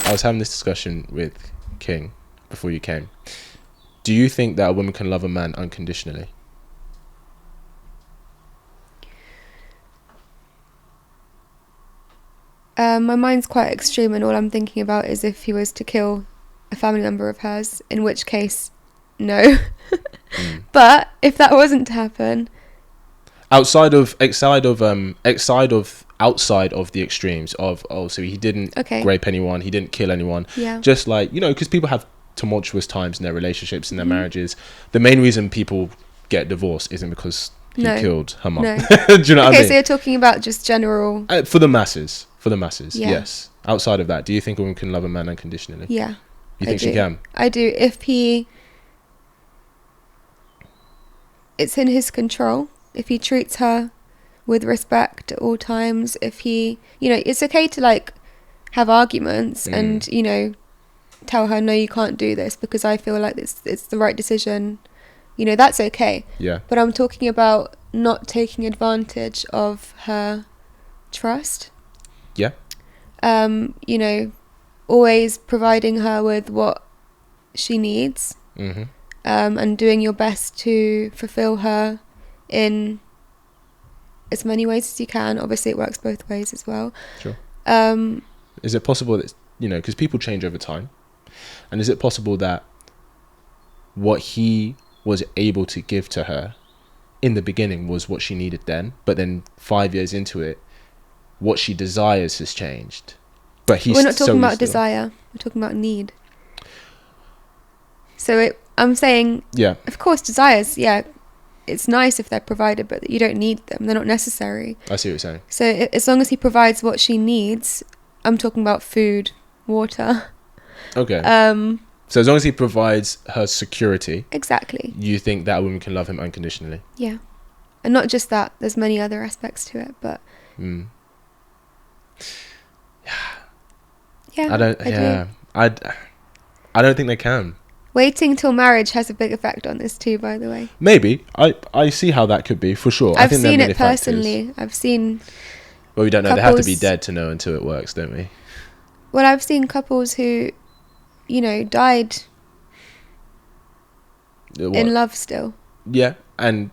I was having this discussion with King before you came. Do you think that a woman can love a man unconditionally? My mind's quite extreme, and all I'm thinking about is if he was to kill a family member of hers, in which case, no. But if that wasn't to happen, outside of the extremes of, so he didn't rape anyone, he didn't kill anyone. Yeah. Just like, because people have tumultuous times in their relationships, in their marriages. The main reason people get divorced isn't because he killed her mum. No. Do you know what I mean? Okay, so you're talking about just general... For the masses, yeah. yes. Outside of that, do you think a woman can love a man unconditionally? Yeah. You think she can? I do. If it's in his control, if he treats her with respect at all times, if he, it's okay to like have arguments and, tell her, no, you can't do this because I feel like it's the right decision. That's okay. Yeah. But I'm talking about not taking advantage of her trust. Yeah. Always providing her with what she needs. Mm-hmm. And doing your best to fulfill her in as many ways as you can. Obviously, it works both ways as well. Sure. Is it possible that, because people change over time, and is it possible that what he was able to give to her in the beginning was what she needed then, but then 5 years into it, what she desires has changed? But we're not talking about desire. We're talking about need. So I'm saying, yeah, of course, desires, yeah, it's nice if they're provided, but you don't need them. They're not necessary. I see what you're saying. So as long as he provides what she needs, I'm talking about food, water. Okay. So as long as he provides her security, exactly, you think that a woman can love him unconditionally? Yeah, and not just that. There's many other aspects to it, but yeah, I don't think they can. Waiting till marriage has a big effect on this too, by the way. Maybe. I see how that could be, for sure. I've seen it personally. I've seen... Well, we don't know. They have to be dead to know until it works, don't we? Well, I've seen couples who, died in love still. Yeah, and...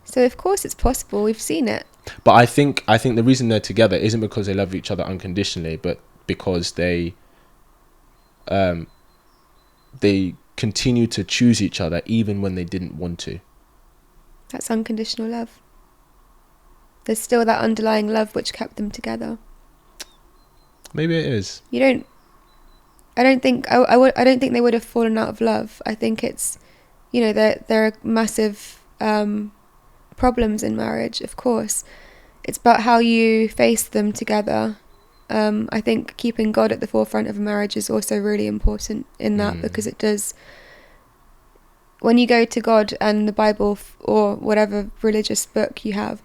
So, of course, it's possible. We've seen it. But I think the reason they're together isn't because they love each other unconditionally, but because they continue to choose each other even when they didn't want to. That's unconditional love. There's still that underlying love which kept them together. Maybe it is. I don't think they would have fallen out of love. I think it's, there are massive problems in marriage, of course. It's about how you face them together. I think keeping God at the forefront of a marriage is also really important in that, because it does... When you go to God and the Bible or whatever religious book you have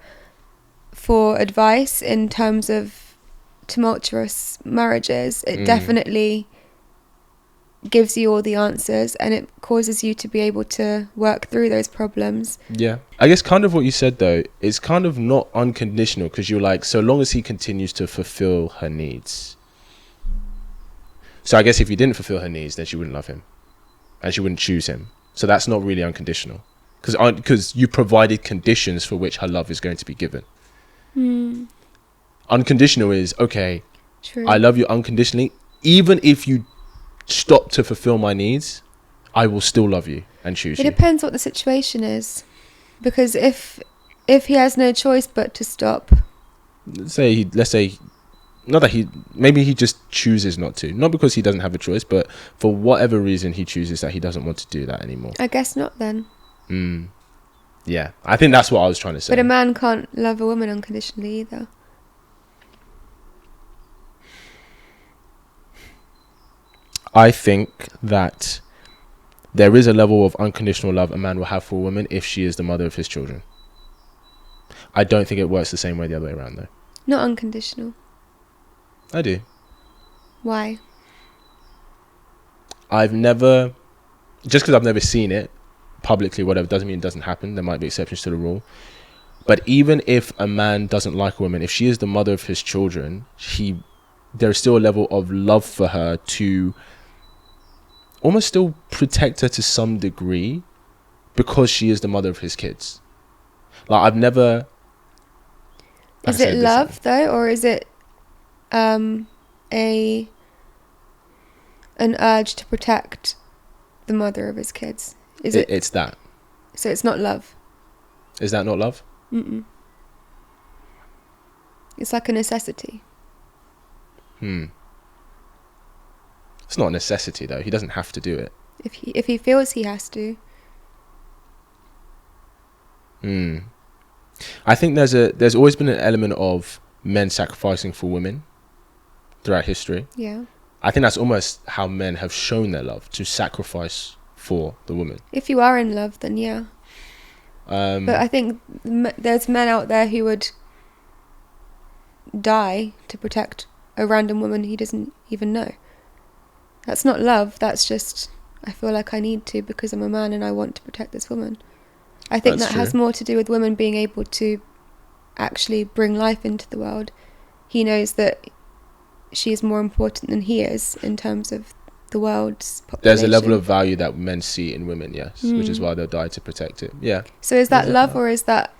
for advice in terms of tumultuous marriages, it definitely gives you all the answers, and it causes you to be able to work through those problems. Yeah. I guess kind of what you said, though, is kind of not unconditional, because you're like, so long as he continues to fulfill her needs. So I guess if he didn't fulfill her needs, then she wouldn't love him and she wouldn't choose him. So that's not really unconditional, because you provided conditions for which her love is going to be given. Unconditional is, okay, true, I love you unconditionally. Even if you stop to fulfill my needs, I will still love you and choose you. It depends what the situation is, because if he has no choice but to stop, let's say maybe he just chooses not to, not because he doesn't have a choice, but for whatever reason he chooses that he doesn't want to do that anymore. I guess not then. Yeah, I think that's what I was trying to say. But a man can't love a woman unconditionally either. I think that there is a level of unconditional love a man will have for a woman if she is the mother of his children. I don't think it works the same way the other way around, though. Not unconditional. I do. Why? Just because I've never seen it publicly, whatever, doesn't mean it doesn't happen. There might be exceptions to the rule. But even if a man doesn't like a woman, if she is the mother of his children, he there is still a level of love for her to almost still protect her to some degree because she is the mother of his kids. Like, I've never... Is it love, though, or is it an urge to protect the mother of his kids? It's that. So it's not love. Is that not love? Mm-mm. It's like a necessity. It's not a necessity, though. He doesn't have to do it. If he feels he has to. I think there's always been an element of men sacrificing for women throughout history. Yeah. I think that's almost how men have shown their love, to sacrifice for the woman. If you are in love, then yeah. But I think there's men out there who would die to protect a random woman he doesn't even know. That's not love. That's just, I feel like I need to because I'm a man and I want to protect this woman. I think that has more to do with women being able to actually bring life into the world. He knows that she is more important than he is in terms of the world's population. There's a level of value that men see in women, yes, which is why they'll die to protect it. Yeah. So is that love or is that...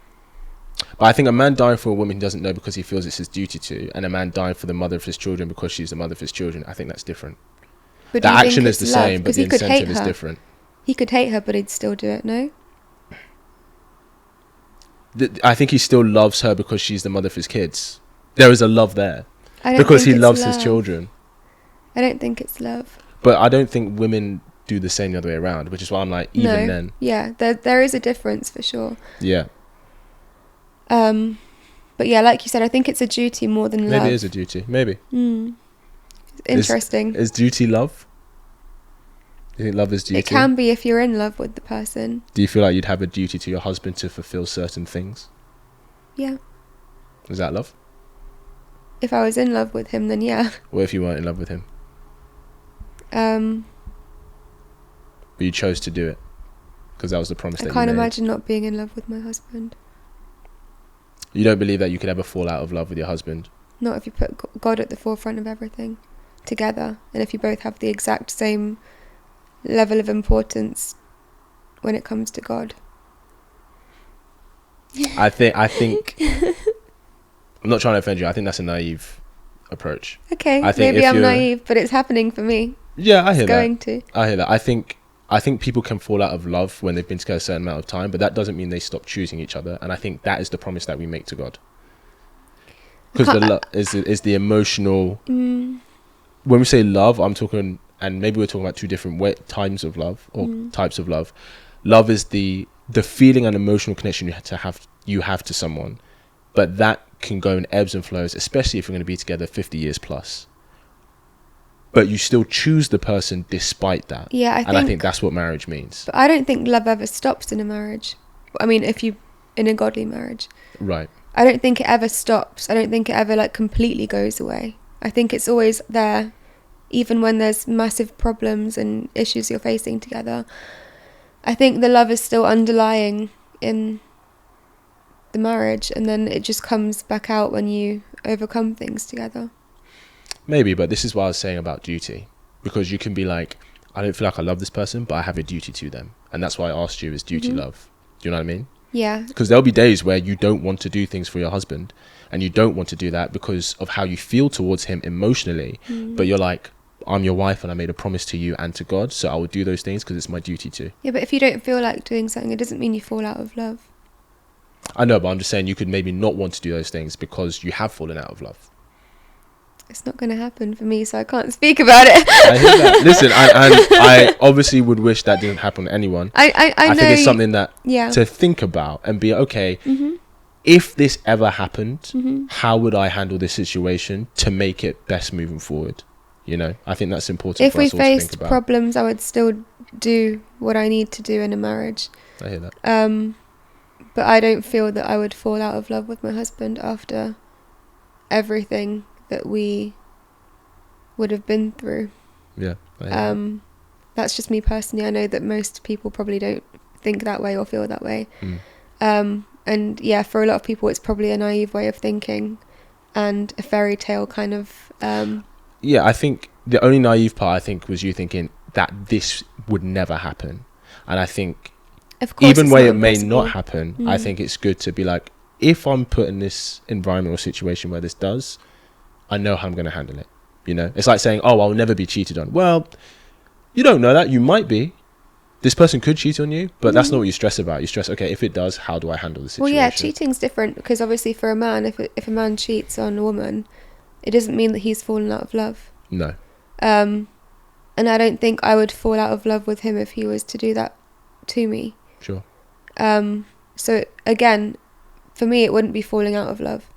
But I think a man dying for a woman he doesn't know because he feels it's his duty to, and a man dying for the mother of his children because she's the mother of his children, I think that's different. But the action is the same, but the incentive is different. He could hate her, but he'd still do it, no? I think he still loves her because she's the mother of his kids. There is a love there. Because he loves his children. I don't think it's love. But I don't think women do the same the other way around, which is why I'm like, even then. Yeah, there is a difference for sure. Yeah. But yeah, like you said, I think it's a duty more than love. Maybe it is a duty. Maybe. Interesting. Is duty love? Do you think love is duty? It can be if you're in love with the person. Do you feel like you'd have a duty to your husband to fulfill certain things? Yeah. Is that love? If I was in love with him, then yeah. What if you weren't in love with him? But you chose to do it because that was the promise that you made. I can't imagine not being in love with my husband. You don't believe that you could ever fall out of love with your husband? Not if you put God at the forefront of everything together, and if you both have the exact same level of importance when it comes to God. I think I'm not trying to offend you. I think that's a naive approach. Okay, maybe I'm naive, but it's happening for me. Yeah, I hear that. I hear that. I think people can fall out of love when they've been together a certain amount of time, but that doesn't mean they stop choosing each other. And I think that is the promise that we make to God. Because the love is the emotional. When we say love, I'm talking, and maybe we're talking about two different times of love or types of love. Love is the feeling and emotional connection you have to someone, but that can go in ebbs and flows, especially if you're going to be together 50 years plus. But you still choose the person despite that. Yeah, I think that's what marriage means. But I don't think love ever stops in a marriage. I mean, in a godly marriage. Right. I don't think it ever stops. I don't think it ever completely goes away. I think it's always there, even when there's massive problems and issues you're facing together. I think the love is still underlying in the marriage, and then it just comes back out when you overcome things together. Maybe, but this is what I was saying about duty. Because you can be like, I don't feel like I love this person, but I have a duty to them. And that's why I asked you, is duty love? Do you know what I mean? Yeah. Because there'll be days where you don't want to do things for your husband, and you don't want to do that because of how you feel towards him emotionally. But you're like, I'm your wife and I made a promise to you and to God, so I will do those things because it's my duty to. Yeah, but if you don't feel like doing something, it doesn't mean you fall out of love. I know, but I'm just saying you could maybe not want to do those things because you have fallen out of love. It's not going to happen for me, so I can't speak about it. I hear that. Listen, I obviously would wish that didn't happen to anyone. I think it's something that to think about and be, okay, if this ever happened, how would I handle this situation to make it best moving forward? You know, I think that's important for us all to think about. If we faced problems, I would still do what I need to do in a marriage. I hear that. But I don't feel that I would fall out of love with my husband after everything that we would have been through. Yeah. I hear that. That's just me personally. I know that most people probably don't think that way or feel that way. And yeah, for a lot of people, it's probably a naive way of thinking. and a fairy tale kind of. Yeah, I think the only naive part, I think, was you thinking that this would never happen. And I think Of course, even it's when not it may impossible. not happen, I think it's good to be like, if I'm put in this environment or situation where this does, I know how I'm going to handle it. You know, it's like saying, oh, I'll never be cheated on. Well, you don't know that. You might be. This person could cheat on you, but that's not what you stress about. You stress, okay, if it does, how do I handle the situation? Well, yeah, cheating's different because obviously for a man, if a man cheats on a woman, it doesn't mean that he's fallen out of love. No. And I don't think I would fall out of love with him if he was to do that to me. Sure. So again, for me, it wouldn't be falling out of love.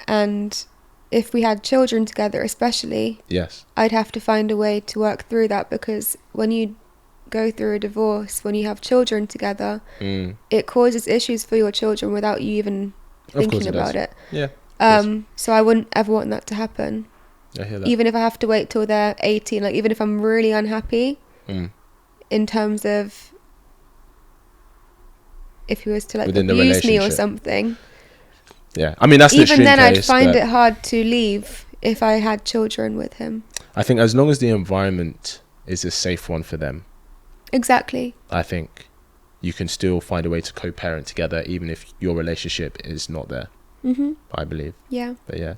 And if we had children together, especially, Yes. I'd have to find a way to work through that, because when you go through a divorce, when you have children together, it causes issues for your children without you even thinking about it. Yeah. So I wouldn't ever want that to happen. I hear that. Even if I have to wait till they're 18, like even if I'm really unhappy in terms of if he was to like Within the abuse me or relationship. something, Yeah, I mean, that's the even extreme then case, I'd find but it hard to leave if I had children with him. I think as long as the environment is a safe one for them, Exactly. I think you can still find a way to co-parent together, even if your relationship is not there. I believe. Yeah. But yeah.